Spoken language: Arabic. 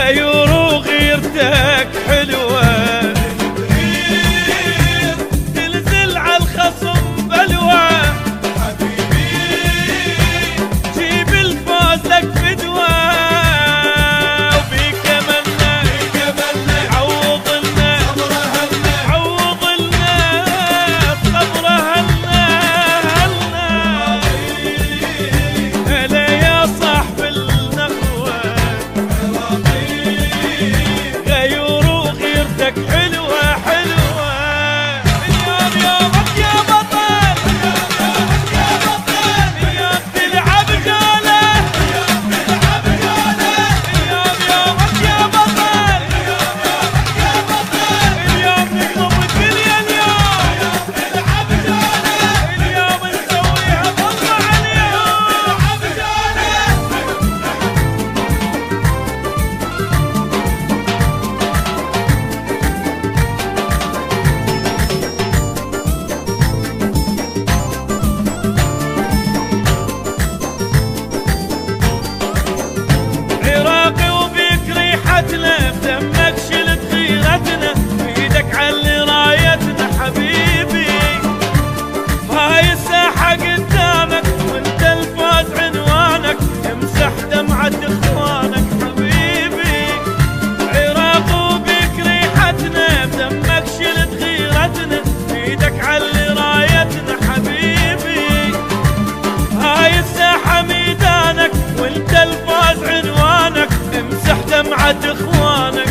غيور وغيرتك حلوة، تنزل على الخصم بلوى، حبيبي جيب الفوز لك فدوى، وبيك املنا عوض لنا عوض لنا الصبر هلنا هلا يا صاحب النخوة، غيور وغيرتك حلوة حلوة. اليوم يومك يا بطل، اليوم تلعب جولة، اليوم يومك يا بطل، اليوم نطلب الدنيا، اليوم نسويها طلع اليوم. عراقي وبيك ريحتنا، بدمك شلت غيرتنا، بيدك علي رايتنا حبيبي، هاي الساحة قدامك وانت الفوز عنوانك، امسح دمعة اخوانك حبيبي. عراق وبيك ريحتنا، بدمك شلت غيرتنا، بيدك علي رايتنا حبيبي، هاي الساحة ميدانك وانت الفوز عنوانك، امسح دمعة اخوانك.